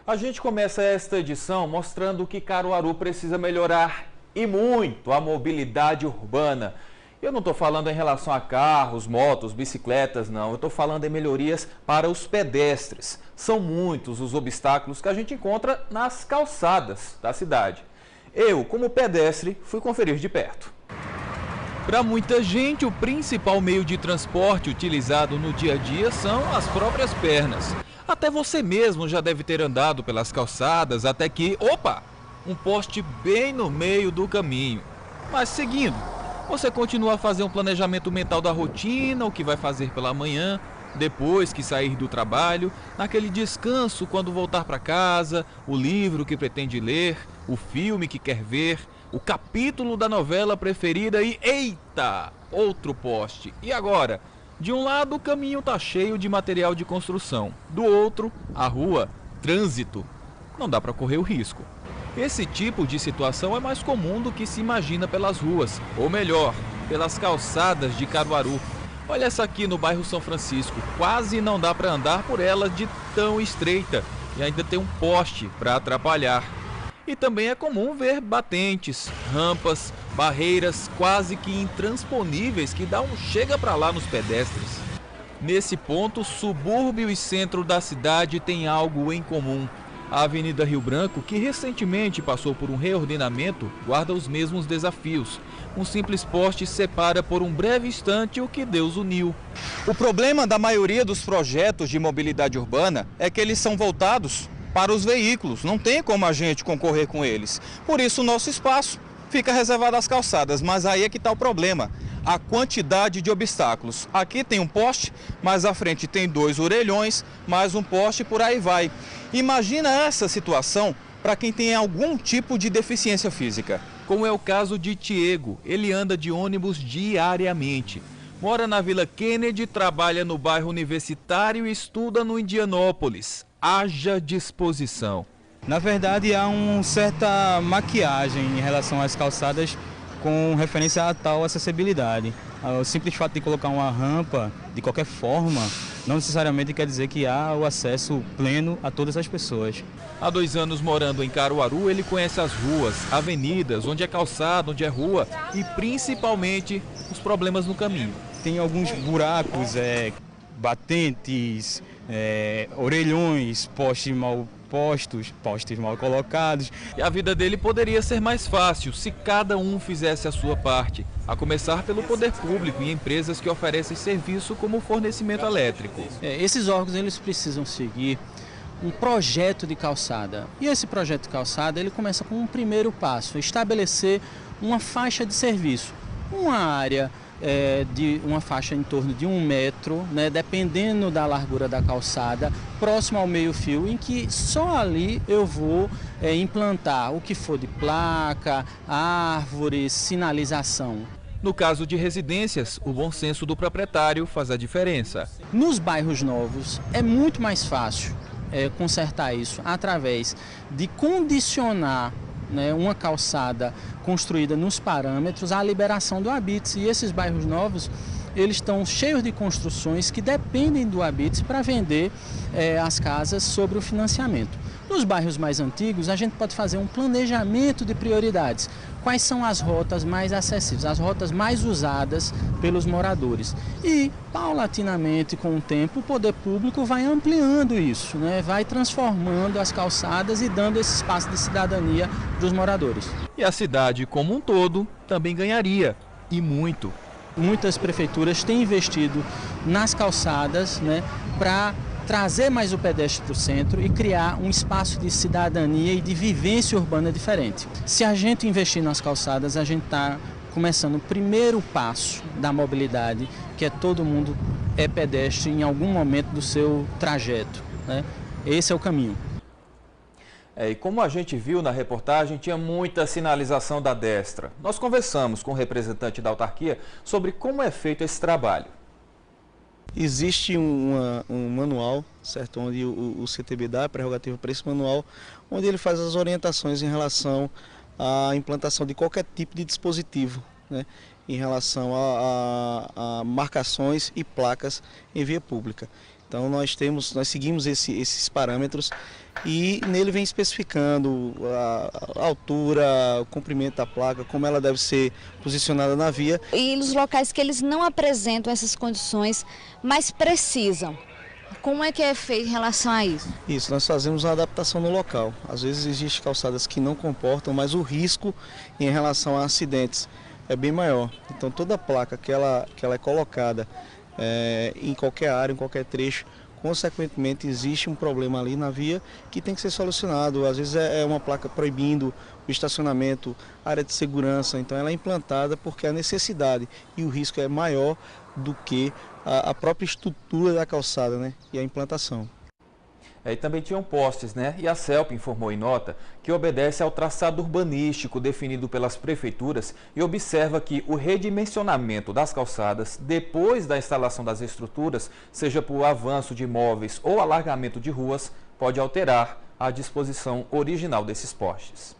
A gente começa esta edição mostrando que Caruaru precisa melhorar e muito a mobilidade urbana. Eu não estou falando em relação a carros, motos, bicicletas, não. Eu estou falando em melhorias para os pedestres. São muitos os obstáculos que a gente encontra nas calçadas da cidade. Eu, como pedestre, fui conferir de perto. Para muita gente, o principal meio de transporte utilizado no dia a dia são as próprias pernas. Até você mesmo já deve ter andado pelas calçadas até que, opa, um poste bem no meio do caminho. Mas seguindo, você continua a fazer um planejamento mental da rotina, o que vai fazer pela manhã, depois que sair do trabalho, naquele descanso quando voltar para casa, o livro que pretende ler, o filme que quer ver, o capítulo da novela preferida e, eita, outro poste. E agora? De um lado, o caminho está cheio de material de construção. Do outro, a rua, trânsito. Não dá para correr o risco. Esse tipo de situação é mais comum do que se imagina pelas ruas, ou melhor, pelas calçadas de Caruaru. Olha essa aqui no bairro São Francisco, quase não dá para andar por ela de tão estreita e ainda tem um poste para atrapalhar. E também é comum ver batentes, rampas, barreiras quase que intransponíveis que dá um chega para lá nos pedestres. Nesse ponto, subúrbio e centro da cidade têm algo em comum. A Avenida Rio Branco, que recentemente passou por um reordenamento, guarda os mesmos desafios. Um simples poste separa por um breve instante o que Deus uniu. O problema da maioria dos projetos de mobilidade urbana é que eles são voltados para os veículos, não tem como a gente concorrer com eles. Por isso o nosso espaço fica reservado às calçadas, mas aí é que está o problema, a quantidade de obstáculos. Aqui tem um poste, mais à frente tem 2 orelhões, mais um poste, por aí vai. Imagina essa situação para quem tem algum tipo de deficiência física. Como é o caso de Tiago, ele anda de ônibus diariamente. Mora na Vila Kennedy, trabalha no bairro Universitário e estuda no Indianópolis. Haja disposição. Na verdade, há uma certa maquiagem em relação às calçadas com referência a tal acessibilidade. O simples fato de colocar uma rampa, de qualquer forma, não necessariamente quer dizer que há o acesso pleno a todas as pessoas. Há 2 anos morando em Caruaru, ele conhece as ruas, avenidas, onde é calçada, onde é rua e principalmente os problemas no caminho. Tem alguns buracos, batentes, orelhões, postes mal colocados. E a vida dele poderia ser mais fácil se cada um fizesse a sua parte, a começar pelo poder público e empresas que oferecem serviço como o fornecimento elétrico. Esses órgãos eles precisam seguir um projeto de calçada. E esse projeto de calçada ele começa com um primeiro passo, estabelecer uma faixa de serviço, uma área de uma faixa em torno de 1 metro, né, dependendo da largura da calçada, próximo ao meio-fio, em que só ali eu vou implantar o que for de placa, árvores, sinalização. No caso de residências, o bom senso do proprietário faz a diferença. Nos bairros novos é muito mais fácil consertar isso através de condicionar, né, uma calçada construída nos parâmetros à liberação do Habite. E esses bairros novos, eles estão cheios de construções que dependem do Habite para vender as casas sobre o financiamento. Nos bairros mais antigos, a gente pode fazer um planejamento de prioridades. Quais são as rotas mais acessíveis, as rotas mais usadas pelos moradores. E, paulatinamente, com o tempo, o poder público vai ampliando isso, né? Vai transformando as calçadas e dando esse espaço de cidadania para os moradores. E a cidade como um todo também ganharia, e muito. Muitas prefeituras têm investido nas calçadas, né, para trazer mais o pedestre para o centro e criar um espaço de cidadania e de vivência urbana diferente. Se a gente investir nas calçadas, a gente está começando o primeiro passo da mobilidade, que é todo mundo é pedestre em algum momento do seu trajeto, né? Esse é o caminho. E como a gente viu na reportagem, tinha muita sinalização da destra. Nós conversamos com o representante da autarquia sobre como é feito esse trabalho. Existe um manual, certo, onde o CTB dá a prerrogativa para esse manual, onde ele faz as orientações em relação à implantação de qualquer tipo de dispositivo, né, em relação a marcações e placas em via pública. Então nós seguimos esses parâmetros e nele vem especificando a altura, o comprimento da placa, como ela deve ser posicionada na via. E nos locais que eles não apresentam essas condições, mas precisam, como é que é feito em relação a isso? Isso, nós fazemos uma adaptação no local. Às vezes existem calçadas que não comportam, mas o risco em relação a acidentes é bem maior. Então toda placa que ela é colocada em qualquer área, em qualquer trecho, consequentemente existe um problema ali na via que tem que ser solucionado. Às vezes é uma placa proibindo o estacionamento, área de segurança, então ela é implantada porque a necessidade e o risco é maior do que a própria estrutura da calçada, né, e a implantação. E também tinham postes, né? E a CELP informou em nota que obedece ao traçado urbanístico definido pelas prefeituras e observa que o redimensionamento das calçadas depois da instalação das estruturas, seja por avanço de imóveis ou alargamento de ruas, pode alterar a disposição original desses postes.